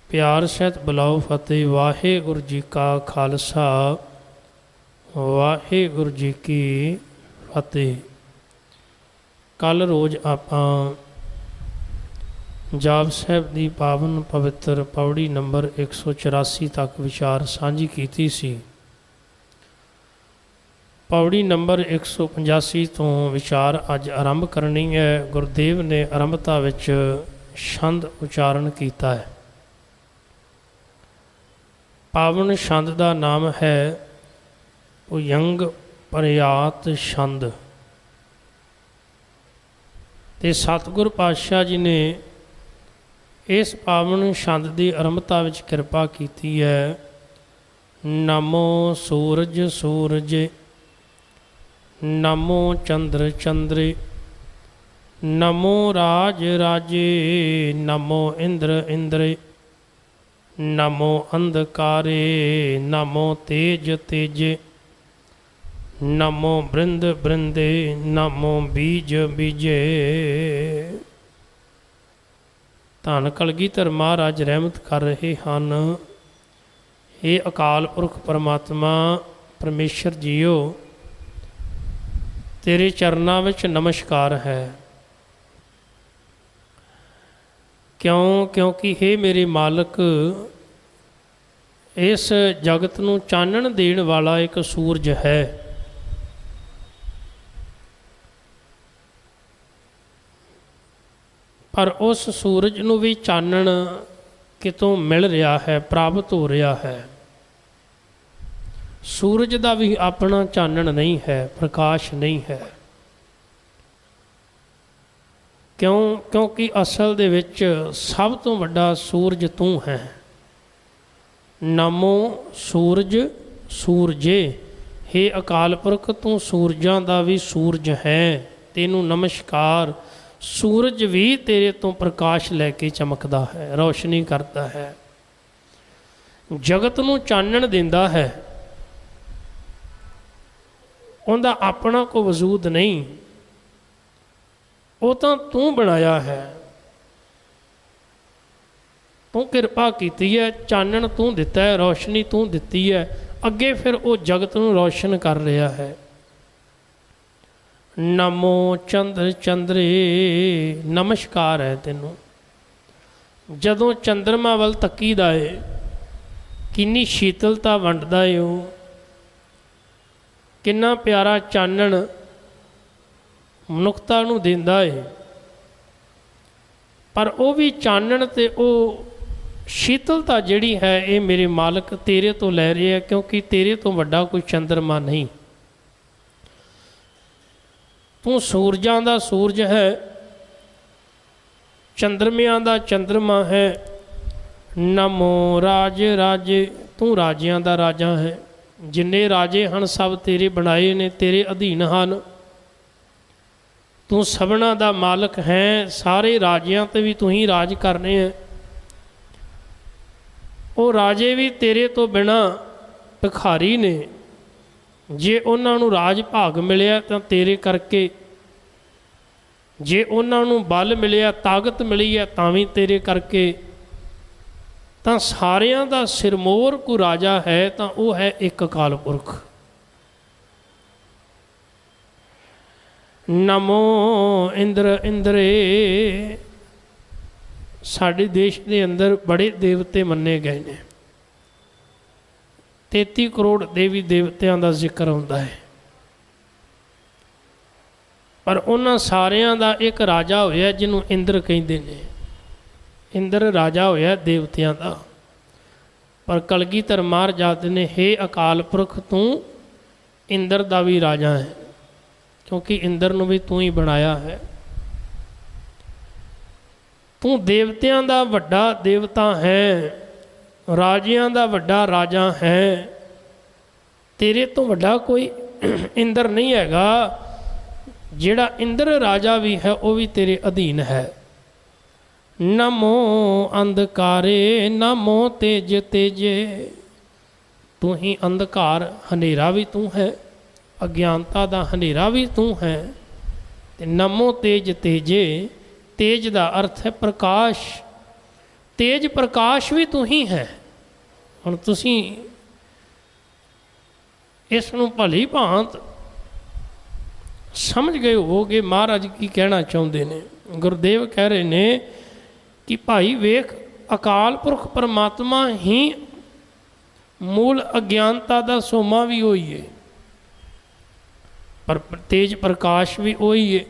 प्यार सहित बुलाओ फतेह। वाहेगुरु जी का खालसा वाहेगुरु जी की फतेह। कल रोज़ आपां जाप साहिब की पावन पवित्र पौड़ी नंबर 184 तक विचार सांझी कीती सी। पौड़ी नंबर 185 तो विचार अज आरंभ करनी है। गुरुदेव ने आरंभता विच छंद उचारण किया है। पावन छंद का नाम है भुजंग प्रयात छंद। ते सतगुर पातशाह जी ने इस पावन छंद की आरंभता विच कृपा की है। नमो सूरज सूरज, नमो चंद्र चंद्रे, नमो राज राजे, नमो इंद्र इंद्रे, नमो अंधकारे, नमो तेज तेजे, नमो बृंद बृंदे, नमो बीज बीजे। धन कलगीधर महाराज रहमत कर रहे हैं। हे अकाल पुरख परमात्मा परमेश्वर जीओ, तेरे चरनां विच नमस्कार है। क्योंकि हे मेरे मालक, इस जगत नूं चानण देण वाला एक सूरज है। पर उस सूरज नूं भी चानण कितों मिल रहा है, प्राप्त हो रहा है। सूरज का भी अपना चानण नहीं है, प्रकाश नहीं है। क्योंकि असल दे विच सब तो वड्डा सूरज तू है। नमो सूरज सूरजे, हे अकाल पुरख तू सूरजां दा भी सूरज है। तेनू नमस्कार। सूरज भी तेरे तो प्रकाश लैके चमकदा है, रोशनी करता है, जगत नू चानण दिंदा है। उनका अपना कोई वजूद नहीं, वो तो तू बनाया है। तू कृपा की है, चानण तू दिता है, रोशनी तू दिती है। अगे फिर वो जगत नू रोशन कर रहा है। नमो चंद्र चंद्रे, नमस्कार है तेनों। जदों चंद्रमा वल तकीदा है, किन्नी शीतलता वंडदा है, वो किन्ना प्यारा चानण मनुखता नूं दिंदा है। पर वो भी चानण ते वो शीतलता जिहड़ी है, ये मेरे मालक तेरे तो लै रहे हैं। क्योंकि तेरे तो वड्डा कोई चंद्रमा नहीं। तू सूरजां दा सूरज है, चंद्रमियां दा चंद्रमा है। नमो राज राजे, तू राजियां दा राजा है। जिन्ने राजे हैं सब तेरे बनाए ने, तेरे अधीन हैं। तू सबना दा मालक है। सारे राजियां ते भी तू ही राज करने हैं। वो राजे भी तेरे तो बिना भिखारी ने। जे उन्होंने राज भाग मिलिया तो तेरे करके, जे उन्होंने बल मिलिया, ताकत मिली है तां भी तेरे करके। तो सारियां दा सिरमौर को राजा है तो वह है एक अकाल पुरख। नमो इंद्र इंद्रे, साडे देश के अंदर बड़े देवते मन्ने गए हैं। 33 करोड़ देवी देवतियां का जिक्र होता है। पर उन्हां सारियां दा एक राजा होया जिन्हों इंद्र कहते हैं। इंद्र राजा होया देवतियां का। पर कलगीधर महाराज ने हे अकाल पुरख तू इंद्र का भी राजा है। क्योंकि इंद्र नूं भी तू ही बनाया है। तू देवतियां दा वड्डा देवता है, राजियां दा वड्डा राजा है। तेरे तो वड्डा कोई इंद्र नहीं हैगा। जिहड़ा इंद्र राजा भी है वह भी तेरे अधीन है। नमो अंधकारे, नमो तेज तेजे, तू ही अंधकार हनेरा भी तू है, अज्ञानता का हनेरा भी तू है। ते नमो तेज तेजे, तेज का अर्थ है प्रकाश। ਤੇਜ ਪ੍ਰਕਾਸ਼ ਵੀ ਤੂੰ ਹੀ ਹੈ। ਹੁਣ ਤੁਸੀਂ ਇਸ ਨੂੰ ਭਲੀ ਭਾਂਤ ਸਮਝ ਗਏ ਹੋਵੋਗੇ ਮਹਾਰਾਜ ਕੀ ਕਹਿਣਾ ਚਾਹੁੰਦੇ ਨੇ। ਗੁਰਦੇਵ ਕਹਿ ਰਹੇ ਨੇ ਕਿ ਭਾਈ ਵੇਖ, ਅਕਾਲ ਪੁਰਖ ਪਰਮਾਤਮਾ ਹੀ ਮੂਲ ਅਗਿਆਨਤਾ ਦਾ ਸੋਮਾ ਵੀ ਉਹੀ ਹੈ, ਪਰ ਤੇਜ ਪ੍ਰਕਾਸ਼ ਵੀ ਉਹੀ ਹੈ।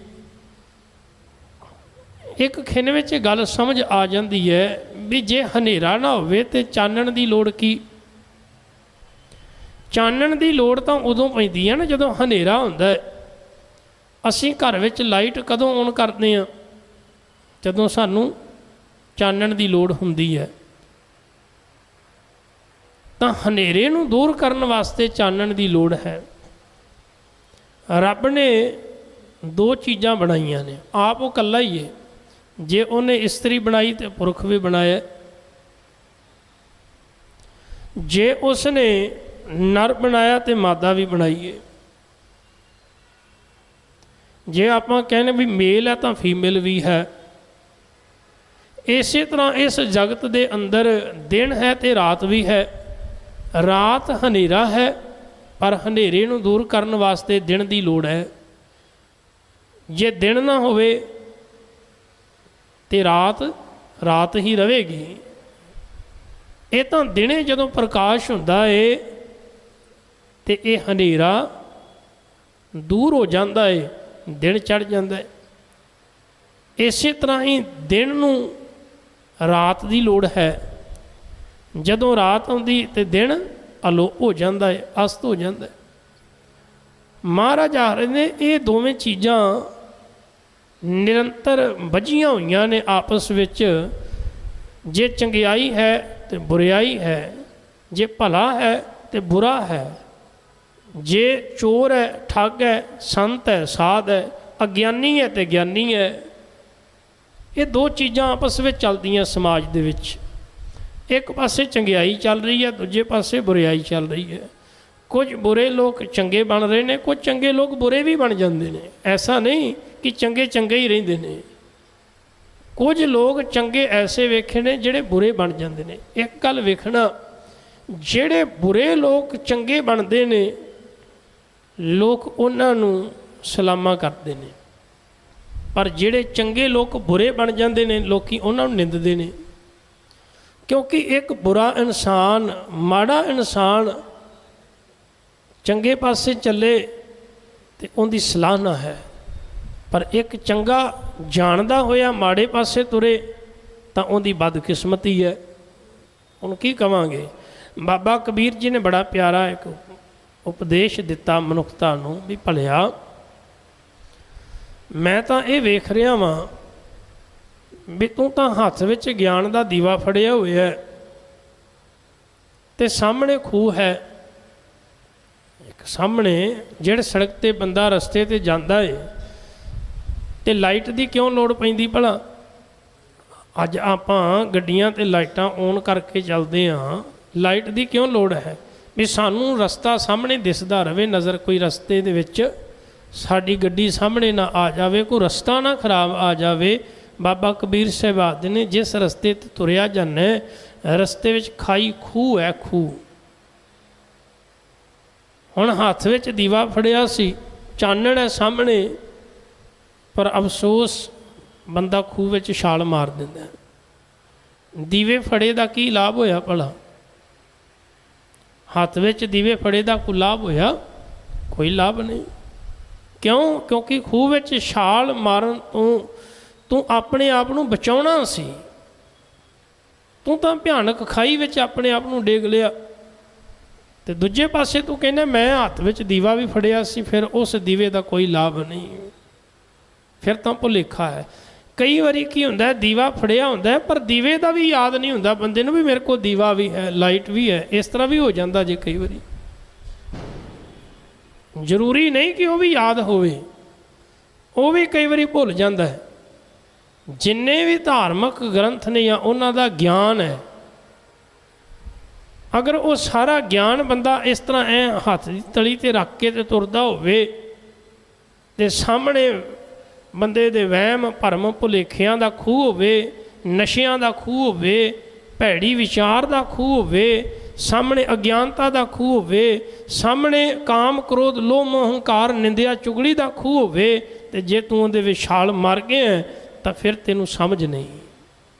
ਇੱਕ ਖਿੰਨ ਵਿੱਚ ਗੱਲ ਸਮਝ ਆ ਜਾਂਦੀ ਹੈ ਵੀ ਜੇ ਹਨੇਰਾ ਨਾ ਹੋਵੇ ਤੇ ਚਾਨਣ ਦੀ ਲੋੜ ਕੀ। ਚਾਨਣ ਦੀ ਲੋੜ ਤਾਂ ਉਦੋਂ ਪੈਂਦੀ ਹੈ ਨਾ ਜਦੋਂ ਹਨੇਰਾ ਹੁੰਦਾ। ਅਸੀਂ ਘਰ ਵਿੱਚ ਲਾਈਟ ਕਦੋਂ ਔਨ ਕਰਦੇ ਹਾਂ? ਜਦੋਂ ਸਾਨੂੰ ਚਾਨਣ ਦੀ ਲੋੜ ਹੁੰਦੀ ਹੈ। ਤਾਂ ਹਨੇਰੇ ਨੂੰ ਦੂਰ ਕਰਨ ਵਾਸਤੇ ਚਾਨਣ ਦੀ ਲੋੜ ਹੈ। ਰੱਬ ਨੇ ਦੋ ਚੀਜ਼ਾਂ ਬਣਾਈਆਂ ਨੇ, ਆਪ ਉਹ ਇਕੱਲਾ ਹੀ ਹੈ। ਜੇ ਉਹਨੇ ਇਸਤਰੀ ਬਣਾਈ ਤੇ ਪੁਰਖ ਵੀ ਬਣਾਇਆ, ਜੇ ਉਸਨੇ ਨਰ ਬਣਾਇਆ ਤੇ ਮਾਦਾ ਵੀ ਬਣਾਈ ਹੈ। ਜੇ ਆਪਾਂ ਕਹਿੰਦੇ ਵੀ ਮੇਲ ਹੈ ਤਾਂ ਫੀਮੇਲ ਵੀ ਹੈ। ਇਸੇ ਤਰ੍ਹਾਂ ਇਸ ਜਗਤ ਦੇ ਅੰਦਰ ਦਿਨ ਹੈ ਤੇ ਰਾਤ ਵੀ ਹੈ। ਰਾਤ ਹਨੇਰਾ ਹੈ, ਪਰ ਹਨੇਰੇ ਨੂੰ ਦੂਰ ਕਰਨ ਵਾਸਤੇ ਦਿਨ ਦੀ ਲੋੜ ਹੈ। ਜੇ ਦਿਨ ਨਾ ਹੋਵੇ ਤੇ ਰਾਤ ਹੀ ਰਹੇਗੀ। ਇਹ ਤਾਂ ਦਿਨੇ ਜਦੋਂ ਪ੍ਰਕਾਸ਼ ਹੁੰਦਾ ਏ ਤੇ ਇਹ ਹਨੇਰਾ ਦੂਰ ਹੋ ਜਾਂਦਾ ਏ, ਦਿਨ ਚੜ੍ਹ ਜਾਂਦਾ ਹੈ। ਇਸੇ ਤਰ੍ਹਾਂ ਹੀ ਦਿਨ ਨੂੰ ਰਾਤ ਦੀ ਲੋੜ ਹੈ। ਜਦੋਂ ਰਾਤ ਆਉਂਦੀ ਤੇ ਦਿਨ ਅਲੋਪ ਹੋ ਜਾਂਦਾ ਹੈ, ਅਸਤ ਹੋ ਜਾਂਦਾ ਹੈ। ਮਹਾਰਾਜ ਆ ਰਹੇ ਨੇ ਇਹ ਦੋਵੇਂ ਚੀਜ਼ਾਂ ਨਿਰੰਤਰ ਬੱਝੀਆਂ ਹੋਈਆਂ ਨੇ ਆਪਸ ਵਿੱਚ। ਜੇ ਚੰਗਿਆਈ ਹੈ ਤੇ ਬੁਰਿਆਈ ਹੈ, ਜੇ ਭਲਾ ਹੈ ਤੇ ਬੁਰਾ ਹੈ, ਜੇ ਚੋਰ ਹੈ, ਠੱਗ ਹੈ, ਸੰਤ ਹੈ, ਸਾਧ ਹੈ, ਅਗਿਆਨੀ ਹੈ ਤੇ ਗਿਆਨੀ ਹੈ। ਇਹ ਦੋ ਚੀਜ਼ਾਂ ਆਪਸ ਵਿੱਚ ਚੱਲਦੀਆਂ ਸਮਾਜ ਦੇ ਵਿੱਚ। ਇੱਕ ਪਾਸੇ ਚੰਗਿਆਈ ਚੱਲ ਰਹੀ ਹੈ, ਦੂਜੇ ਪਾਸੇ ਬੁਰਿਆਈ ਚੱਲ ਰਹੀ ਹੈ। ਕੁਝ ਬੁਰੇ ਲੋਕ ਚੰਗੇ ਬਣ ਰਹੇ ਨੇ, ਕੁਝ ਚੰਗੇ ਲੋਕ ਬੁਰੇ ਵੀ ਬਣ ਜਾਂਦੇ ਨੇ। ਐਸਾ ਨਹੀਂ ਕਿ ਚੰਗੇ ਚੰਗੇ ਹੀ ਰਹਿੰਦੇ ਨੇ। ਕੁਝ ਲੋਕ ਚੰਗੇ ਐਸੇ ਵੇਖੇ ਨੇ ਜਿਹੜੇ ਬੁਰੇ ਬਣ ਜਾਂਦੇ ਨੇ। ਇੱਕ ਗੱਲ ਵੇਖਣਾ, ਜਿਹੜੇ ਬੁਰੇ ਲੋਕ ਚੰਗੇ ਬਣਦੇ ਨੇ ਲੋਕ ਉਹਨਾਂ ਨੂੰ ਸਲਾਮਾਂ ਕਰਦੇ ਨੇ, ਪਰ ਜਿਹੜੇ ਚੰਗੇ ਲੋਕ ਬੁਰੇ ਬਣ ਜਾਂਦੇ ਨੇ ਲੋਕੀ ਉਹਨਾਂ ਨੂੰ ਨਿੰਦਦੇ ਨੇ। ਕਿਉਂਕਿ ਇੱਕ ਬੁਰਾ ਇਨਸਾਨ, ਮਾੜਾ ਇਨਸਾਨ ਚੰਗੇ ਪਾਸੇ ਚੱਲੇ ਤੇ ਉਹਦੀ ਸਲਾਹਨਾ ਹੈ, ਪਰ ਇੱਕ ਚੰਗਾ ਜਾਣਦਾ ਹੋਇਆ ਮਾੜੇ ਪਾਸੇ ਤੁਰੇ ਤਾਂ ਉਹਦੀ ਬਦਕਿਸਮਤੀ ਹੈ। ਹੁਣ ਕੀ ਕਵਾਂਗੇ। ਬਾਬਾ ਕਬੀਰ ਜੀ ਨੇ ਬੜਾ ਪਿਆਰਾ ਇੱਕ ਉਪਦੇਸ਼ ਦਿੱਤਾ ਮਨੁੱਖਤਾ ਨੂੰ ਵੀ ਭਲਿਆ, ਮੈਂ ਤਾਂ ਇਹ ਵੇਖ ਰਿਹਾ ਵਾਂ ਵੀ ਤੂੰ ਤਾਂ ਹੱਥ ਵਿੱਚ ਗਿਆਨ ਦਾ ਦੀਵਾ ਫੜਿਆ ਹੋਇਆ ਤੇ ਸਾਹਮਣੇ ਖੂਹ ਹੈ। ਇੱਕ ਸਾਹਮਣੇ ਜਿਹੜੇ ਸੜਕ 'ਤੇ ਬੰਦਾ ਰਸਤੇ 'ਤੇ ਜਾਂਦਾ ਏ ਤੇ ਲਾਈਟ ਦੀ ਕਿਉਂ ਲੋੜ ਪੈਂਦੀ ਭਲਾ? ਅੱਜ ਆਪਾਂ ਗੱਡੀਆਂ 'ਤੇ ਲਾਈਟਾਂ ਔਨ ਕਰਕੇ ਚੱਲਦੇ ਹਾਂ, ਲਾਈਟ ਦੀ ਕਿਉਂ ਲੋੜ ਹੈ? ਵੀ ਸਾਨੂੰ ਰਸਤਾ ਸਾਹਮਣੇ ਦਿਸਦਾ ਰਹੇ, ਨਜ਼ਰ ਕੋਈ ਰਸਤੇ ਦੇ ਵਿੱਚ ਸਾਡੀ ਗੱਡੀ ਸਾਹਮਣੇ ਨਾ ਆ ਜਾਵੇ, ਕੋਈ ਰਸਤਾ ਨਾ ਖਰਾਬ ਆ ਜਾਵੇ। ਬਾਬਾ ਕਬੀਰ ਸਾਹਿਬ ਆਖਦੇ ਨੇ ਜਿਸ ਰਸਤੇ 'ਤੇ ਤੁਰਿਆ ਜਾਂਦਾ ਰਸਤੇ ਵਿੱਚ ਖਾਈ ਖੂਹ ਹੈ, ਖੂਹ। ਹੁਣ ਹੱਥ ਵਿੱਚ ਦੀਵਾ ਫੜਿਆ ਸੀ, ਚਾਨਣ ਹੈ ਸਾਹਮਣੇ, ਪਰ ਅਫਸੋਸ ਬੰਦਾ ਖੂਹ ਵਿੱਚ ਛਾਲ ਮਾਰ ਦਿੰਦਾ। ਦੀਵੇ ਫੜੇ ਦਾ ਕੀ ਲਾਭ ਹੋਇਆ ਭਲਾ? ਹੱਥ ਵਿੱਚ ਦੀਵੇ ਫੜੇ ਦਾ ਕੋਈ ਲਾਭ ਹੋਇਆ? ਕੋਈ ਲਾਭ ਨਹੀਂ। ਕਿਉਂ? ਕਿਉਂਕਿ ਖੂਹ ਵਿੱਚ ਛਾਲ ਮਾਰਨ ਤੋਂ ਤੂੰ ਆਪਣੇ ਆਪ ਨੂੰ ਬਚਾਉਣਾ ਸੀ। ਤੂੰ ਤਾਂ ਭਿਆਨਕ ਖਾਈ ਵਿੱਚ ਆਪਣੇ ਆਪ ਨੂੰ ਡੇਗ ਲਿਆ। ਤੇ ਦੂਜੇ ਪਾਸੇ ਤੂੰ ਕਹਿੰਦਾ ਮੈਂ ਹੱਥ ਵਿੱਚ ਦੀਵਾ ਵੀ ਫੜਿਆ ਸੀ, ਫਿਰ ਉਸ ਦੀਵੇ ਦਾ ਕੋਈ ਲਾਭ ਨਹੀਂ, ਫਿਰ ਤਾਂ ਭੁਲੇਖਾ ਹੈ। ਕਈ ਵਾਰੀ ਕੀ ਹੁੰਦਾ, ਦੀਵਾ ਫੜਿਆ ਹੁੰਦਾ ਪਰ ਦੀਵੇ ਦਾ ਵੀ ਯਾਦ ਨਹੀਂ ਹੁੰਦਾ ਬੰਦੇ ਨੂੰ ਵੀ ਮੇਰੇ ਕੋਲ ਦੀਵਾ ਵੀ ਹੈ, ਲਾਈਟ ਵੀ ਹੈ। ਇਸ ਤਰ੍ਹਾਂ ਵੀ ਹੋ ਜਾਂਦਾ ਜੇ ਕਈ ਵਾਰੀ। ਜ਼ਰੂਰੀ ਨਹੀਂ ਕਿ ਉਹ ਵੀ ਯਾਦ ਹੋਵੇ, ਉਹ ਵੀ ਕਈ ਵਾਰੀ ਭੁੱਲ ਜਾਂਦਾ ਹੈ। ਜਿੰਨੇ ਵੀ ਧਾਰਮਿਕ ਗ੍ਰੰਥ ਨੇ ਜਾਂ ਉਹਨਾਂ ਦਾ ਗਿਆਨ ਹੈ, ਅਗਰ ਉਹ ਸਾਰਾ ਗਿਆਨ ਬੰਦਾ ਇਸ ਤਰ੍ਹਾਂ ਐ ਹੱਥ ਦੀ ਤਲੀ 'ਤੇ ਰੱਖ ਕੇ ਤੇ ਤੁਰਦਾ ਹੋਵੇ ਤੇ ਸਾਹਮਣੇ ਬੰਦੇ ਦੇ ਵਹਿਮ ਭਰਮ ਭੁਲੇਖਿਆਂ ਦਾ ਖੂਹ ਹੋਵੇ ਨਸ਼ਿਆਂ ਦਾ ਖੂਹ ਹੋਵੇ, ਭੈੜੀ ਵਿਚਾਰ ਦਾ ਖੂਹ ਹੋਵੇ, ਸਾਹਮਣੇ ਅਗਿਆਨਤਾ ਦਾ ਖੂਹ ਹੋਵੇ, ਸਾਹਮਣੇ ਕਾਮ ਕ੍ਰੋਧ ਲੋਭ ਮੋਹ ਹੰਕਾਰ ਨਿੰਦਿਆ ਚੁਗਲੀ ਦਾ ਖੂਹ ਹੋਵੇ, ਤੇ ਜੇ ਤੂੰ ਉਹਦੇ ਵਿੱਚ ਛਾਲ ਮਾਰ ਗਿਆ ਤਾਂ ਫਿਰ ਤੈਨੂੰ ਸਮਝ ਨਹੀਂ,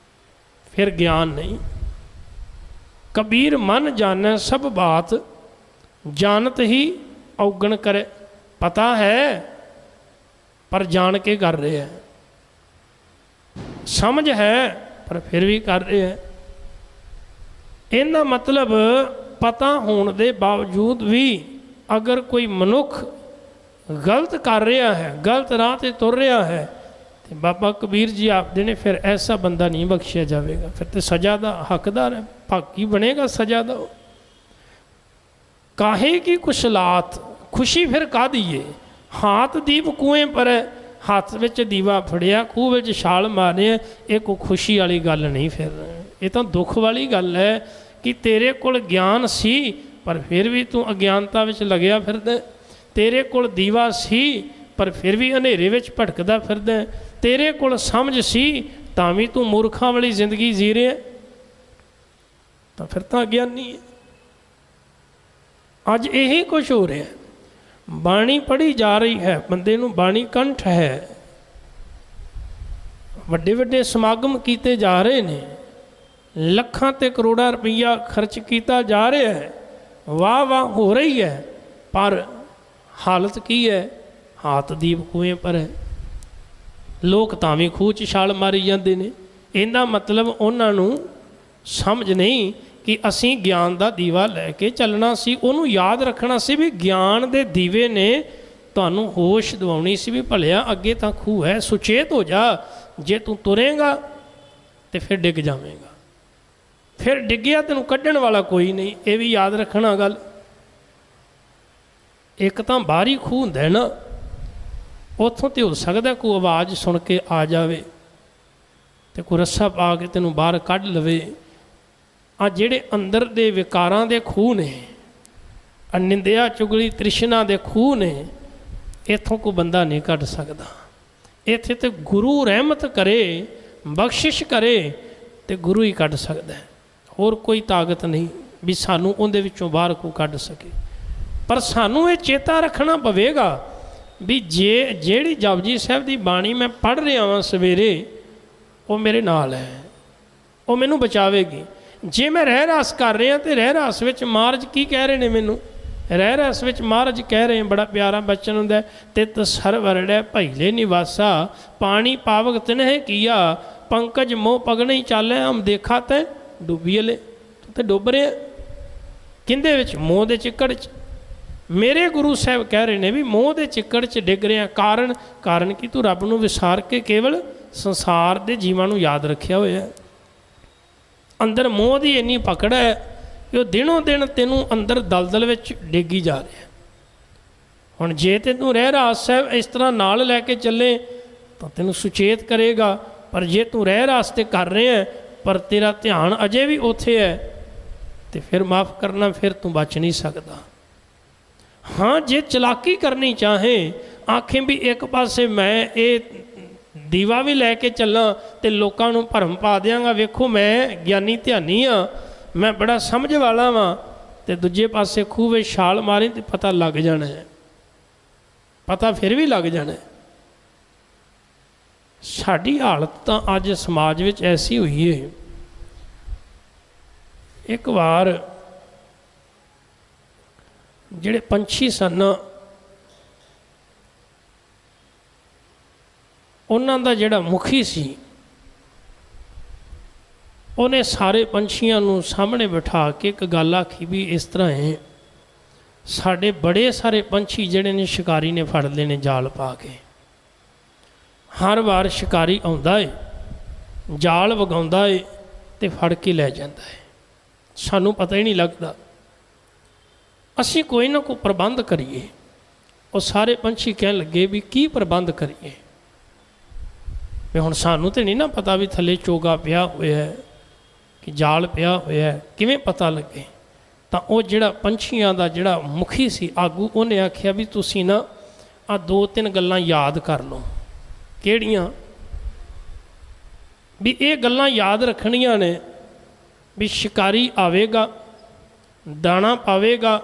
ਫਿਰ ਗਿਆਨ ਨਹੀਂ। ਕਬੀਰ ਮਨ ਜਾਣੈ ਸਭ ਬਾਤ, ਜਾਣਤ ਹੀ ਔਗਣ ਕਰੇ। ਪਤਾ ਹੈ ਪਰ ਜਾਣ ਕੇ ਕਰ ਰਿਹਾ, ਸਮਝ ਹੈ ਪਰ ਫਿਰ ਵੀ ਕਰ ਰਿਹਾ। ਇਹਦਾ ਮਤਲਬ ਪਤਾ ਹੋਣ ਦੇ ਬਾਵਜੂਦ ਵੀ ਅਗਰ ਕੋਈ ਮਨੁੱਖ ਗਲਤ ਕਰ ਰਿਹਾ ਹੈ, ਗਲਤ ਰਾਹ 'ਤੇ ਤੁਰ ਰਿਹਾ ਹੈ, ਤੇ ਬਾਬਾ ਕਬੀਰ ਜੀ ਆਖਦੇ ਨੇ ਫਿਰ ਐਸਾ ਬੰਦਾ ਨਹੀਂ ਬਖਸ਼ਿਆ ਜਾਵੇਗਾ, ਫਿਰ ਤੇ ਸਜ਼ਾ ਦਾ ਹੱਕਦਾਰ ਹੈ, ਭਾਗੀ ਬਣੇਗਾ ਸਜ਼ਾ ਦਾ। ਕਾਹੇ ਕੀ ਕੁਸ਼ਲਾਤ, ਖੁਸ਼ੀ ਫਿਰ ਕਾਹਦੀ ਏ। ਹਾਥ ਦੀਪ ਕੂਏ ਪਰ, ਹੱਥ ਵਿੱਚ ਦੀਵਾ ਫੜਿਆ, ਖੂਹ ਵਿੱਚ ਛਾਲ ਮਾਰਿਆ, ਇਹ ਕੋਈ ਖੁਸ਼ੀ ਵਾਲੀ ਗੱਲ ਨਹੀਂ। ਫਿਰ ਇਹ ਤਾਂ ਦੁੱਖ ਵਾਲੀ ਗੱਲ ਹੈ ਕਿ ਤੇਰੇ ਕੋਲ ਗਿਆਨ ਸੀ ਪਰ ਫਿਰ ਵੀ ਤੂੰ ਅਗਿਆਨਤਾ ਵਿੱਚ ਲੱਗਿਆ ਫਿਰਦਾ। ਤੇਰੇ ਕੋਲ ਦੀਵਾ ਸੀ ਪਰ ਫਿਰ ਵੀ ਹਨੇਰੇ ਵਿੱਚ ਭਟਕਦਾ ਫਿਰਦਾ। ਤੇਰੇ ਕੋਲ ਸਮਝ ਸੀ ਤਾਂ ਵੀ ਤੂੰ ਮੂਰਖਾਂ ਵਾਲੀ ਜ਼ਿੰਦਗੀ ਜੀ ਰਿਹਾ, ਤਾਂ ਫਿਰ ਤਾਂ ਅਗਿਆਨੀ ਹੈ। ਅੱਜ ਇਹੀ ਕੁਛ ਹੋ ਰਿਹਾ। ਬਾਣੀ ਪੜ੍ਹੀ ਜਾ ਰਹੀ ਹੈ, ਬੰਦੇ ਨੂੰ ਬਾਣੀ ਕੰਠ ਹੈ, ਵੱਡੇ ਵੱਡੇ ਸਮਾਗਮ ਕੀਤੇ ਜਾ ਰਹੇ ਨੇ, ਲੱਖਾਂ ਤੇ ਕਰੋੜਾਂ ਰੁਪਈਆ ਖਰਚ ਕੀਤਾ ਜਾ ਰਿਹਾ ਹੈ, ਵਾਹ ਵਾਹ ਹੋ ਰਹੀ ਹੈ, ਪਰ ਹਾਲਤ ਕੀ ਹੈ? ਹਾਥ ਦੀਪ ਕੂਏ ਪਰ ਹੈ। ਲੋਕ ਤਾਂ ਵੀ ਖੂਹ 'ਚ ਛਾਲ ਮਾਰੀ ਜਾਂਦੇ ਨੇ। ਇਹਦਾ ਮਤਲਬ ਉਹਨਾਂ ਨੂੰ ਸਮਝ ਨਹੀਂ ਕਿ ਅਸੀਂ ਗਿਆਨ ਦਾ ਦੀਵਾ ਲੈ ਕੇ ਚੱਲਣਾ ਸੀ, ਉਹਨੂੰ ਯਾਦ ਰੱਖਣਾ ਸੀ ਵੀ ਗਿਆਨ ਦੇ ਦੀਵੇ ਨੇ ਤੁਹਾਨੂੰ ਹੋਸ਼ ਦਿਵਾਉਣੀ ਸੀ ਵੀ ਭਲਿਆ ਅੱਗੇ ਤਾਂ ਖੂਹ ਹੈ, ਸੁਚੇਤ ਹੋ ਜਾ। ਜੇ ਤੂੰ ਤੁਰੇਂਗਾ ਤੇ ਫਿਰ ਡਿੱਗ ਜਾਵੇਂਗਾ, ਫਿਰ ਡਿੱਗਿਆ ਤੈਨੂੰ ਕੱਢਣ ਵਾਲਾ ਕੋਈ ਨਹੀਂ। ਇਹ ਵੀ ਯਾਦ ਰੱਖਣਾ ਗੱਲ। ਇੱਕ ਤਾਂ ਬਾਹਰੀ ਖੂਹ ਹੁੰਦਾ ਨਾ, ਉੱਥੋਂ ਤੇ ਹੋ ਸਕਦਾ ਕੋਈ ਆਵਾਜ਼ ਸੁਣ ਕੇ ਆ ਜਾਵੇ ਤੇ ਕੋਈ ਰੱਸਾ ਪਾ ਕੇ ਤੈਨੂੰ ਬਾਹਰ ਕੱਢ ਲਵੇ। ਆ ਜਿਹੜੇ ਅੰਦਰ ਦੇ ਵਿਕਾਰਾਂ ਦੇ ਖੂਹ ਨੇ, ਨਿੰਦਿਆ ਚੁਗਲੀ ਤ੍ਰਿਸ਼ਨਾ ਦੇ ਖੂਹ ਨੇ, ਇੱਥੋਂ ਕੋਈ ਬੰਦਾ ਨਹੀਂ ਕੱਢ ਸਕਦਾ। ਇੱਥੇ ਤੇ ਗੁਰੂ ਰਹਿਮਤ ਕਰੇ, ਬਖਸ਼ਿਸ਼ ਕਰੇ ਤੇ ਗੁਰੂ ਹੀ ਕੱਢ ਸਕਦਾ ਹੈ, ਹੋਰ ਕੋਈ ਤਾਕਤ ਨਹੀਂ ਵੀ ਸਾਨੂੰ ਉਹਦੇ ਵਿੱਚੋਂ ਬਾਹਰ ਕੋਈ ਕੱਢ ਸਕੇ। ਪਰ ਸਾਨੂੰ ਇਹ ਚੇਤਾ ਰੱਖਣਾ ਪਵੇਗਾ ਵੀ ਜਿਹੜੀ ਜਪਜੀ ਸਾਹਿਬ ਦੀ ਬਾਣੀ ਮੈਂ ਪੜ੍ਹ ਰਿਹਾ ਹਾਂ ਸਵੇਰੇ, ਉਹ ਮੇਰੇ ਨਾਲ ਹੈ, ਉਹ ਮੈਨੂੰ ਬਚਾਵੇਗੀ। ਜੇ ਮੈਂ ਰਹਿ ਰਾਸ ਕਰ ਰਿਹਾ ਤੇ ਰਹਿ ਰਾਸ ਵਿੱਚ ਮਹਾਰਾਜ ਕੀ ਕਹਿ ਰਹੇ ਨੇ ਮੈਨੂੰ? ਰਹਿ ਰਾਸ ਵਿੱਚ ਮਹਾਰਾਜ ਕਹਿ ਰਹੇ, ਬੜਾ ਪਿਆਰਾ ਬਚਨ ਹੁੰਦਾ, ਤਿਤ ਸਰਵਰੜੈ ਭਈਲੇ ਨਿਵਾਸਾ, ਪਾਣੀ ਪਾਵਕ ਤਿਨਹਿ ਕੀਆ, ਪੰਕਜ ਮੋਹ ਪਗਣੀ ਚਾਲੇ, ਹਮ ਦੇਖਾ ਤੈ ਡੁੱਬੀਲੇ। ਤੂੰ ਤੇ ਡੁੱਬ ਰਿਹਾ ਕਿਹਦੇ ਵਿੱਚ? ਮੋਹ ਦੇ ਚਿੱਕੜ 'ਚ। ਮੇਰੇ ਗੁਰੂ ਸਾਹਿਬ ਕਹਿ ਰਹੇ ਨੇ ਵੀ ਮੋਹ ਦੇ ਚਿੱਕੜ 'ਚ ਡਿੱਗ ਰਿਹਾ। ਕਾਰਨ ਕਿ ਤੂੰ ਰੱਬ ਨੂੰ ਵਿਸਾਰ ਕੇ ਕੇਵਲ ਸੰਸਾਰ ਦੇ ਜੀਵਾਂ ਨੂੰ ਯਾਦ ਰੱਖਿਆ ਹੋਇਆ। ਅੰਦਰ ਮੋਹ ਦੀ ਇੰਨੀ ਪਕੜ ਹੈ ਕਿ ਉਹ ਦਿਨੋਂ ਦਿਨ ਤੈਨੂੰ ਅੰਦਰ ਦਲਦਲ ਵਿੱਚ ਡਿੱਗੀ ਜਾ ਰਿਹਾ। ਹੁਣ ਜੇ ਤੈਨੂੰ ਰਹਿ ਰਾਸ ਸਾਹਿਬ ਇਸ ਤਰ੍ਹਾਂ ਨਾਲ ਲੈ ਕੇ ਚੱਲੇ ਤਾਂ ਤੈਨੂੰ ਸੁਚੇਤ ਕਰੇਗਾ, ਪਰ ਜੇ ਤੂੰ ਰਹਿ ਰਾਸ ਤੇ ਕਰ ਰਿਹਾ ਪਰ ਤੇਰਾ ਧਿਆਨ ਅਜੇ ਵੀ ਉੱਥੇ ਹੈ ਤੇ ਫਿਰ ਮਾਫ਼ ਕਰਨਾ, ਫਿਰ ਤੂੰ ਬਚ ਨਹੀਂ ਸਕਦਾ। ਹਾਂ, ਜੇ ਚਲਾਕੀ ਕਰਨੀ ਚਾਹੇ, ਆਖੇ ਵੀ ਇੱਕ ਪਾਸੇ ਮੈਂ ਇਹ ਦੀਵਾ ਵੀ ਲੈ ਕੇ ਚੱਲਾਂ ਤੇ ਲੋਕਾਂ ਨੂੰ ਭਰਮ ਪਾ ਦਿਆਂਗਾ, ਵੇਖੋ ਮੈਂ ਗਿਆਨੀ ਧਿਆਨੀ ਹਾਂ, ਮੈਂ ਬੜਾ ਸਮਝ ਵਾਲਾ ਵਾਂ, ਤੇ ਦੂਜੇ ਪਾਸੇ ਖੂਹ ਵਿੱਚ ਛਾਲ ਮਾਰੀ ਤੇ ਪਤਾ ਲੱਗ ਜਾਣਾ ਹੈ, ਪਤਾ ਫਿਰ ਵੀ ਲੱਗ ਜਾਣਾ। ਸਾਡੀ ਹਾਲਤ ਤਾਂ ਅੱਜ ਸਮਾਜ ਵਿੱਚ ਐਸੀ ਹੋਈ ਹੈ। ਇੱਕ ਵਾਰ ਜਿਹੜੇ ਪੰਛੀ ਸਨ, ਉਹਨਾਂ ਦਾ ਜਿਹੜਾ ਮੁਖੀ ਸੀ, ਉਹਨੇ ਸਾਰੇ ਪੰਛੀਆਂ ਨੂੰ ਸਾਹਮਣੇ ਬਿਠਾ ਕੇ ਇੱਕ ਗੱਲ ਆਖੀ ਵੀ ਇਸ ਤਰ੍ਹਾਂ ਹੈ, ਸਾਡੇ ਬੜੇ ਸਾਰੇ ਪੰਛੀ ਜਿਹੜੇ ਨੇ ਸ਼ਿਕਾਰੀ ਨੇ ਫੜ ਲਏ ਨੇ ਜਾਲ ਪਾ ਕੇ। ਹਰ ਵਾਰ ਸ਼ਿਕਾਰੀ ਆਉਂਦਾ ਏ, ਜਾਲ ਵਗਾਉਂਦਾ ਏ ਤੇ ਫੜ ਕੇ ਲੈ ਜਾਂਦਾ ਹੈ, ਸਾਨੂੰ ਪਤਾ ਹੀ ਨਹੀਂ ਲੱਗਦਾ। ਅਸੀਂ ਕੋਈ ਨਾ ਕੋਈ ਪ੍ਰਬੰਧ ਕਰੀਏ। ਉਹ ਸਾਰੇ ਪੰਛੀ ਕਹਿਣ ਲੱਗੇ ਵੀ ਕੀ ਪ੍ਰਬੰਧ ਕਰੀਏ, ਵੀ ਹੁਣ ਸਾਨੂੰ ਤਾਂ ਨਹੀਂ ਨਾ ਪਤਾ ਵੀ ਥੱਲੇ ਚੋਗਾ ਪਿਆ ਹੋਇਆ ਕਿ ਜਾਲ ਪਿਆ ਹੋਇਆ, ਕਿਵੇਂ ਪਤਾ ਲੱਗੇ? ਤਾਂ ਉਹ ਜਿਹੜਾ ਪੰਛੀਆਂ ਦਾ ਜਿਹੜਾ ਮੁਖੀ ਸੀ, ਆਗੂ, ਉਹਨੇ ਆਖਿਆ ਵੀ ਤੁਸੀਂ ਨਾ ਆਹ 2-3 ਗੱਲਾਂ ਯਾਦ ਕਰ ਲਓ। ਕਿਹੜੀਆਂ? भी ये गल्लां याद रखनियां ने भी शिकारी आवेगा, दाना पावेगा,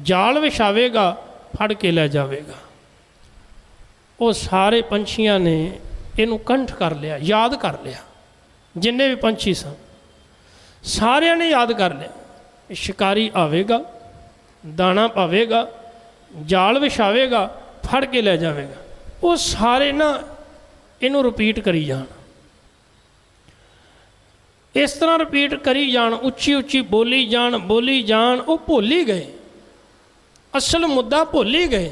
जाल विछावेगा, फड़ के लै जावेगा। वो सारे पंछियां ने इनू कंठ कर लिया, याद कर लिया। जिन्ने भी पंछी सन सारिया ने याद कर लिया, शिकारी आवेगा, दाना पावेगा, जाल विछावेगा, फड़ के लै जावेगा। वो सारे ना इनू रिपीट करी जान, इस तरह रिपीट करी जान, उच्ची उच्ची बोली जान। वो भुल ही गए, असल मुद्दा भुल ही गए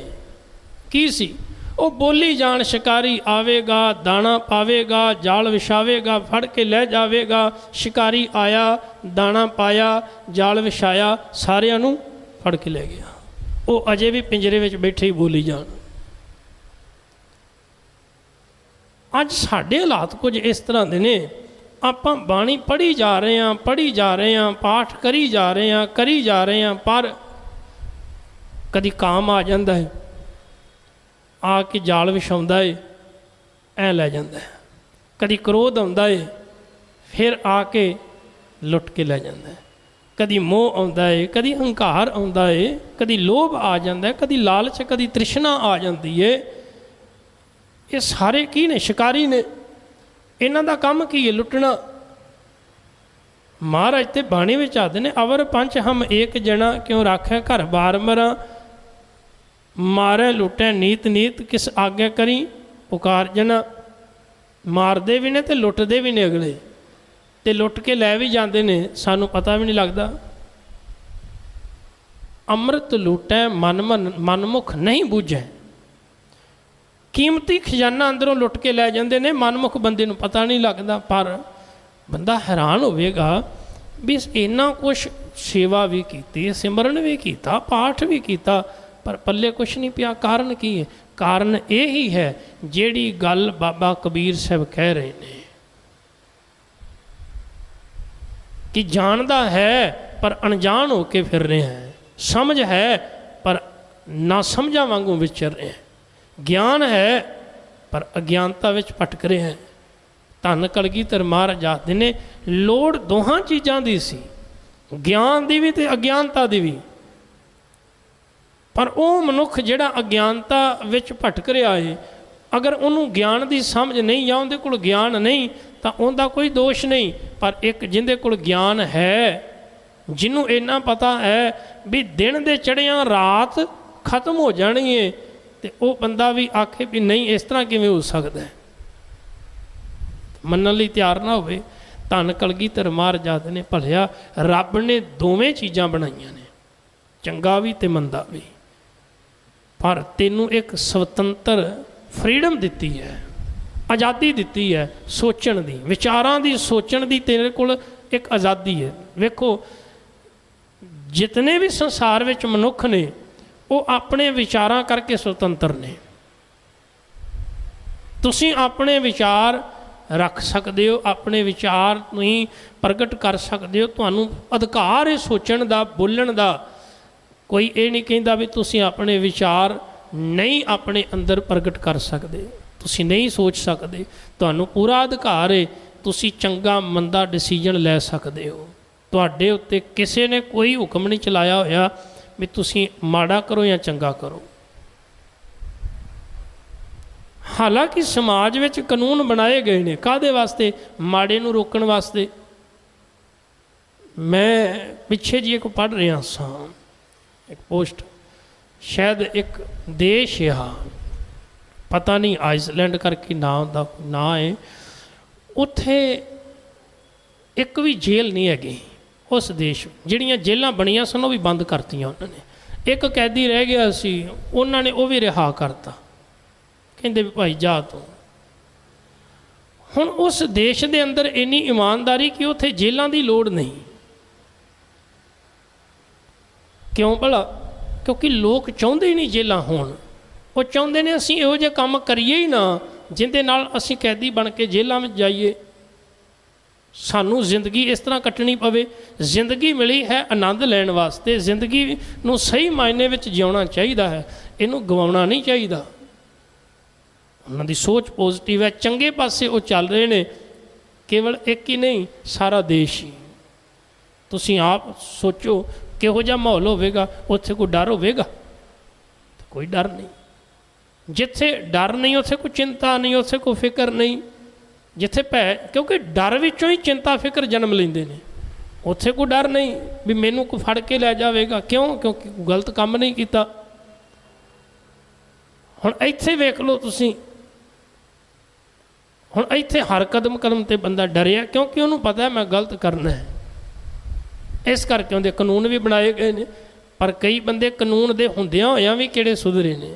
की सी। वो बोली जान, शिकारी आवेगा, दाना पावेगा, जाल विछावेगा, फड़ के लै जावेगा। शिकारी आया, दाना पाया, जाल विछाया, सारिਆਂ ਨੂੰ फड़ के लै गया। वो अजे भी पिंजरे में बैठे ही बोली जान। अज साडे हालात कुछ इस तरह के ने, आपां बाणी पढ़ी जा रहे हैं, पाठ करी जा रहे हैं, पर कदी काम आ जाता है, आके जाल विछाउंदा है, ऐ लै जांदा है। कदी क्रोध आउंदा है, फिर आके लुट के लै जांदा है। कदी मोह आउंदा है, कदी हंकार आउंदा है, कदी लोभ आ जाता है, कदी लालच, कदी तृष्णा आ जाती है। ये सारे की ने? शिकारी ने। इन्हां दा काम की है? लुटना। महाराज ते बाणी विच आखदे ने, अवर पंच हम एक जना, क्यों राखै घर बार मरा। मारै लुटै नीत नीत, किस आज्ञा करी पुकार जना। मारदे भी ने ते लुटदे भी ने अगले, ते लुट के लै भी जाते ने, सानू पता भी नहीं लगता। अमृत लुटै मनमुख नहीं बूझै। कीमती खजाना अंदरों लुट के लै जाते ने, मनमुख बंदे नू पता नहीं लगता। पर बंदा हैरान होवेगा भी इन्ना कुछ सेवा भी की, सिमरन भी किया, पाठ भी किया, पर पल्ले कुछ नहीं पिया। कारण की है? कारण यही है जिहड़ी गल बाबा कबीर साहब कह रहे हैं कि जानदा है पर अनजान होके फिर रहे हैं, समझ है पर ना समझा वांगू विचर रहे हैं, ज्ञान है पर अज्ञानता विच भटक रहे हैं। धन कलगीधर महाराज आखदे ने, लोड़ दोहां चीज़ां दी सी, ज्ञान दी भी ते अज्ञानता दी भी। पर वह मनुख जिहड़ा अज्ञानता विच भटक रहा है, अगर उन्होंने ज्ञान की समझ नहीं, या उहदे कोल ज्ञान नहीं, तो उनका कोई दोष नहीं। पर एक जिंदे कोल ज्ञान है, जिन्हों इन्ना पता है भी दिन दे चढ़िया रात खत्म हो जानी है, तो वह बंदा भी आखे भी नहीं इस तरह किवें हो सकता है, मनन लई तैयार ना होवे। धन कलगीधर महाराज आखदे ने, भलिया रब ने दोवें चीज़ां बनाईयां ने, चंगा भी ते मंदा भी, पर तेनू एक स्वतंत्र फ्रीडम दिती है, आज़ादी दिती है सोचण दी, विचारां दी, सोचण दी। तेरे कोल एक आज़ादी है। वेखो जितने भी संसार विच मनुख ने, वो अपने विचारां करके स्वतंत्र ने। तुसीं अपने विचार रख सकते हो, अपने विचार नहीं प्रगट कर सकते हो, तुहानू अधिकार है सोचण दा, बोलण दा। कोई ये नहीं कहता भी तुसीं अपने विचार नहीं अपने अंदर प्रगट कर सकते, तुसीं नहीं सोच सकते, तुहानू पूरा अधिकार है, तुसीं चंगा मंदा डिसीजन लै सकते हो। तुहाडे उत्ते किसी ने कोई हुक्म नहीं चलाया होया भी तुसीं माड़ा करो या चंगा करो। हालांकि समाज में कानून बनाए गए हैं, काहदे वास्ते? माड़े नूं रोकण वास्ते। मैं पिछे जी एक पढ़ रहा सा, एक पोस्ट, शायद एक देश है, पता नहीं आइसलैंड करके ना है, उत्थे एक भी जेल नहीं हैगी उस देश। जिहड़ियां जेलां बणियां सन वो भी बंद करतियां उन्होंने। एक कैदी रह गया सी, उन्होंने वो भी रिहा करता, कहते भी भाई जा तू। हुण उस देश के अंदर इन्नी ईमानदारी कि उत्थे जेलों की लोड़ नहीं। क्यों भला? क्योंकि लोग चाहते ही नहीं जेलां होण, वो चाहते ने असीं इहो जिहा काम करिए ही ना जिहदे नाल असीं कैदी बन के जेलों में जाइए, सानू जिंदगी इस तरह कटनी पवे। जिंदगी मिली है आनंद लैण वास्ते, जिंदगी नूं सही मायने विच जिउणा चाहिदा है, इनू गवाउणा नहीं चाहिदा। उन्हां दी सोच पॉजिटिव है, चंगे पासे वो चल रहे ने, केवल एक ही नहीं, सारा देश ही। तुसीं आप सोचो किहो जिहा माहौल होवेगा, उत्थे कोई डर होवेगा? कोई डर नहीं। जिथे डर नहीं उत्थे कोई चिंता नहीं, उत्थे कोई फिक्र नहीं। जिथे भै, क्योंकि डर विचों ही चिंता फिक्र जन्म लेंदे ने। उत्थे कोई डर नहीं भी मैनू कोई फड़ के लै जाएगा, क्यों? क्योंकि गलत काम नहीं किया। हुण इत्थे वेख लो तुसीं, हुण इत्थे हर कदम कदम ते बंदा डरिया, क्योंकि उन्होंने पता है मैं गलत करना है। इस करके उन्हें कानून भी बनाए गए ने। पर कई बंदे कानून दे हुंदियां होइयां भी किहड़े सुधरे ने,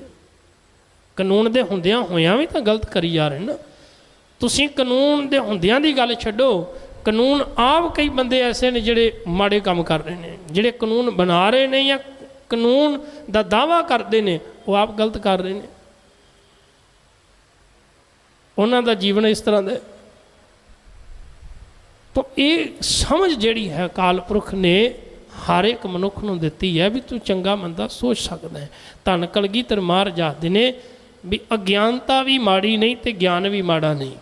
कानून दे हुंदियां होइयां भी तो गलत करी जा रहे ना। तुसीं कानून दे हुंदियां दी गल छड्डो, कानून आप कई बंदे ऐसे ने जिहड़े माड़े काम कर रहे हैं, जिहड़े कानून बना रहे हैं या कानून दा दावा करते हैं, वो आप गलत कर रहे हैं। उन्हां दा जीवन इस तरह का। तो ये समझ जिहड़ी है अकाल पुरख ने हर एक मनुख नूं दित्ती है भी तू चंगा मंदा सोच सकदा है। धन कलगीधर महाराज आखदे ने भी अज्ञानता भी माड़ी नहीं तो ज्ञान भी माड़ा नहीं,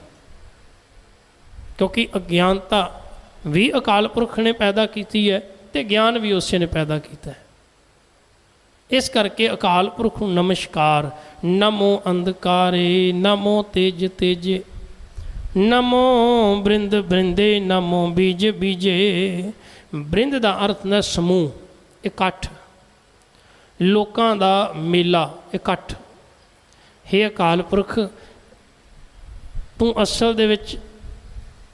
क्योंकि अज्ञानता भी अकाल पुरख ने पैदा की है तो ज्ञान भी उसे ने पैदा किया है। इस करके अकाल पुरख नूं नमस्कार। नमो अंधकारे नमो तेज तेजे, नमो बृंद बृंदे नमो बीज बीजे। बृंद का अर्थ है समूह, इकट्ठ, लोकां दा मेला, इकट्ठ। हे अकाल पुरख, तू असल दे विच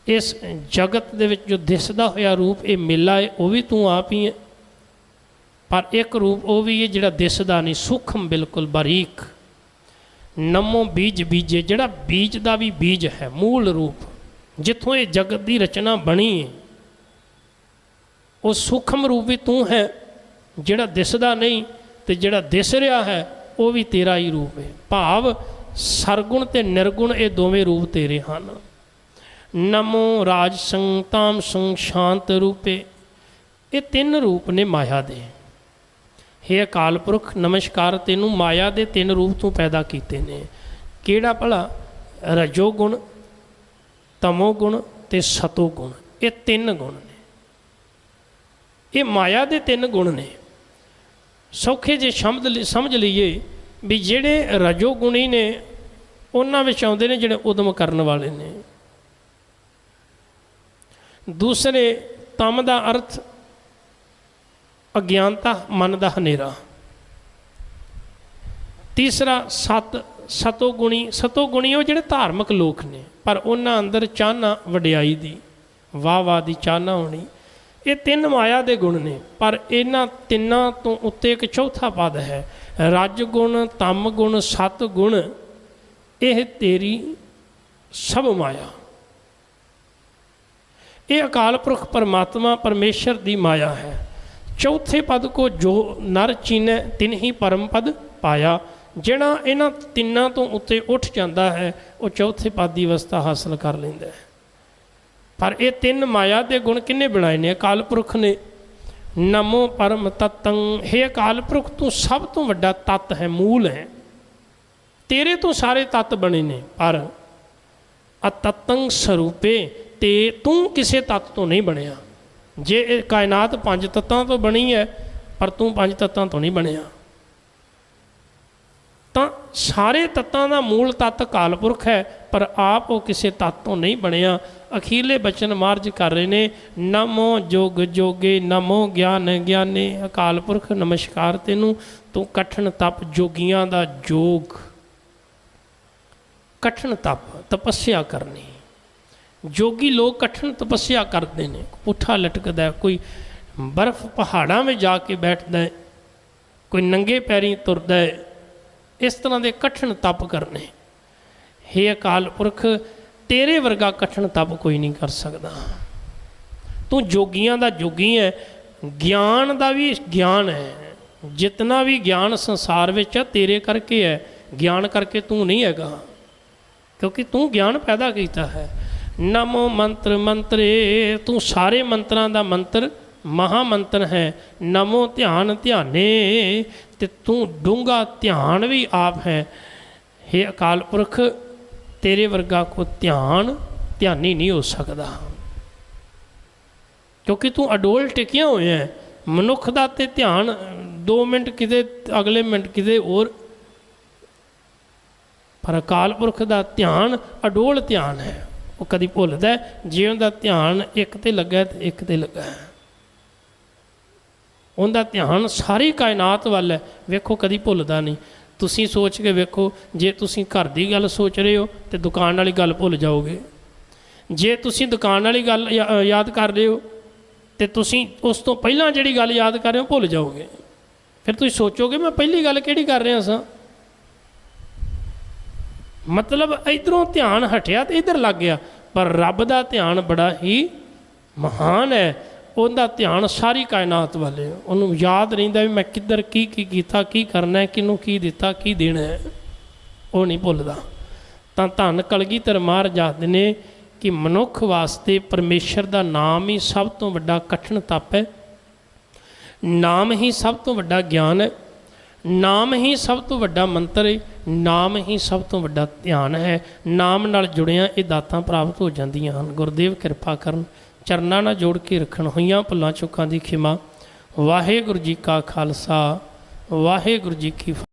इस जगत दे विच जो दिसदा होया रूप ये मेला है, वह भी तू आप ही है। पर एक रूप वो भी है जिहड़ा दिसदा नहीं, सूक्ष्म बिल्कुल बारीक। नमो बीज बीजे, जिहड़ा बीज का भी बीज है, मूल रूप जिथों ये जगत की रचना बनी है, वो सूक्ष्म रूप भी तू है, जिहड़ा दिसदा नहीं तो जिहड़ा दिस रहा है वो भी तेरा ही रूप है। भाव सरगुण ते निर्गुण ये दोवें रूप तेरे हैं। नमो राज संताम संग शांत रूपे, ये तीन रूप ने माया दे। हे अकाल पुरख नमस्कार, तेनू माया दे तीन रूप तू पैदा किए ने। किहड़ा भला? रजो गुण, तमो गुण ते सतो गुण, ये तीन गुण ने। ये माया दे तीन गुण ने। सौखे जे समझ लीए भी जिहड़े रजो गुणी ने उन्हां विच आउंदे ने जिहड़े उदम करन वाले ने। दूसरे तम का अर्थ अज्ञानता, मन का हनेरा। तीसरा सतोगुणी, सतोगुणी वो जिहड़े धार्मिक लोग ने, पर उन्हां अंदर चाहना वडियाई दी, वाह वाह दी चाहना होनी। ये तीन माया दे गुण ने। पर इन्हां तिन्नां तो उत्ते एक चौथा पद है, रज गुण, तम गुण, सत गुण। यह तेरी सब माया। ये अकाल पुरख परमात्मा परमेश्वर की माया है। चौथे पद को जो नर चीने तिन ही परम पद पाया। जिहड़ा इन्हां तिन्नां तो उत्ते उठ जाता है वो चौथे पद की अवस्था हासिल कर लैंदा है। पर ये तीन माया के गुण किन्ने बनाए ने? अकाल पुरख ने। नमो परम तत्तं, हे अकाल पुरख तू सब तो वड्डा तत्त है, मूल है। तेरे तो सारे तत्त बने ने। पर अतत्तं स्वरूपे, ते तू किसी तत्त तो नहीं बनया। जे कायनात पंज तत्तां तो बनी है, पर तू पंज तत्तां तो नहीं बनया। तो सारे तत्तां का मूल तत्त अकाल पुरख है, पर आप वो किसी तत्त तो नहीं बनया। अखीरले बचन मार्ज कर रहे ने, नमो जोग जोगे नमो ज्ञान ज्ञाने। अकाल पुरख नमस्कार तेनू, तू कठिन तप जोगियां दा जोग, कठिन तप तपस्या करनी। जोगी लोग कठिन तपस्या करते हैं। पुट्ठा लटकता है, कोई बर्फ पहाड़ों में जाके बैठता है, कोई नंगे पैरी तुरदा है। इस तरह के कठिन तप करने। हे अकाल पुरख तेरे वर्गा कठिन तप कोई नहीं कर सकता। तू जोगियां दा जोगी है, ज्ञान का भी ज्ञान है। जितना भी ज्ञान संसार में तेरे करके है, ज्ञान करके तू नहीं हैगा, क्योंकि तू ज्ञान पैदा किया है। नमो मंत्र मंत्रे, तू सारे मंत्रां दा मंत्र महामंत्र है। नमो ध्यान ध्याने, ते तू डूंगा ध्यान भी आप है। हे अकाल पुरख तेरे वर्गा को ध्यान ਧਿਆਨੀ ਨਹੀਂ ਹੋ ਸਕਦਾ, ਕਿਉਂਕਿ ਤੂੰ ਅਡੋਲ ਟਿਕਿਆ ਹੋਇਆ ਹੈ। ਮਨੁੱਖ ਦਾ ਤੇ ਧਿਆਨ 2 ਮਿੰਟ ਕਿਤੇ, ਅਗਲੇ ਮਿੰਟ ਕਿਤੇ ਹੋਰ, ਪਰ ਅਕਾਲ ਪੁਰਖ ਦਾ ਧਿਆਨ ਅਡੋਲ ਧਿਆਨ ਹੈ। ਉਹ ਕਦੀ ਭੁੱਲਦਾ ਜੇ ਉਹਦਾ ਧਿਆਨ ਇੱਕ ਤੇ ਲੱਗਾ ਤੇ ਇੱਕ ਤੇ ਲੱਗਾ, ਉਹਦਾ ਧਿਆਨ ਸਾਰੀ ਕਾਇਨਾਤ ਵੱਲ ਹੈ। ਵੇਖੋ ਕਦੀ ਭੁੱਲਦਾ ਨਹੀਂ। ਤੁਸੀਂ ਸੋਚ ਕੇ ਵੇਖੋ, ਜੇ ਤੁਸੀਂ ਘਰ ਦੀ ਗੱਲ ਸੋਚ ਰਹੇ ਹੋ ਤੇ ਦੁਕਾਨ ਵਾਲੀ ਗੱਲ ਭੁੱਲ ਜਾਓਗੇ। ਜੇ ਤੁਸੀਂ ਦੁਕਾਨ ਵਾਲੀ ਗੱਲ ਯਾਦ ਕਰ ਰਹੇ ਹੋ ਤੇ ਤੁਸੀਂ ਉਸ ਤੋਂ ਪਹਿਲਾਂ ਜਿਹੜੀ ਗੱਲ ਯਾਦ ਕਰ ਰਹੇ ਹੋ ਭੁੱਲ ਜਾਓਗੇ। ਫਿਰ ਤੁਸੀਂ ਸੋਚੋਗੇ ਮੈਂ ਪਹਿਲੀ ਗੱਲ ਕਿਹੜੀ ਕਰ ਰਿਹਾ ਸਾਂ। ਮਤਲਬ ਇੱਧਰੋਂ ਧਿਆਨ ਹਟਿਆ ਤੇ ਇੱਧਰ ਲੱਗ ਗਿਆ। ਪਰ ਰੱਬ ਦਾ ਧਿਆਨ ਬੜਾ ਹੀ ਮਹਾਨ ਹੈ। ਉਹਦਾ ਧਿਆਨ ਸਾਰੀ ਕਾਇਨਾਤ ਵਾਲੇ, ਉਹਨੂੰ ਯਾਦ ਰਹਿੰਦਾ ਵੀ ਮੈਂ ਕਿੱਧਰ ਕੀ ਕੀ ਕੀਤਾ, ਕੀ ਕਰਨਾ, ਕਿਹਨੂੰ ਕੀ ਦਿੱਤਾ, ਕੀ ਦੇਣਾ ਹੈ, ਉਹ ਨਹੀਂ ਭੁੱਲਦਾ। ਤਾਂ ਧੰਨ ਕਲਗੀਧਰ ਮਹਾਰਾਜ ਆਖਦੇ ਨੇ ਕਿ ਮਨੁੱਖ ਵਾਸਤੇ ਪਰਮੇਸ਼ਰ ਦਾ ਨਾਮ ਹੀ ਸਭ ਤੋਂ ਵੱਡਾ ਕਠਿਨ ਤਪ ਹੈ। ਨਾਮ ਹੀ ਸਭ ਤੋਂ ਵੱਡਾ ਗਿਆਨ ਹੈ। ਨਾਮ ਹੀ ਸਭ ਤੋਂ ਵੱਡਾ ਮੰਤਰ ਹੈ। ਨਾਮ ਹੀ ਸਭ ਤੋਂ ਵੱਡਾ ਧਿਆਨ ਹੈ। ਨਾਮ ਨਾਲ ਜੁੜਿਆਂ ਇਹ ਦਾਤਾਂ ਪ੍ਰਾਪਤ ਹੋ ਜਾਂਦੀਆਂ ਹਨ। ਗੁਰਦੇਵ ਕਿਰਪਾ ਕਰਨ, ਚਰਨਾਂ ਨਾਲ ਜੋੜ ਕੇ ਰੱਖਣ। ਹੋਈਆਂ ਭੁੱਲਾਂ ਚੁੱਕਾਂ ਦੀ ਖਿਮਾ। ਵਾਹਿਗੁਰੂ ਜੀ ਕਾ ਖਾਲਸਾ, ਵਾਹਿਗੁਰੂ ਜੀ ਕੀ ਫਤਿਹ।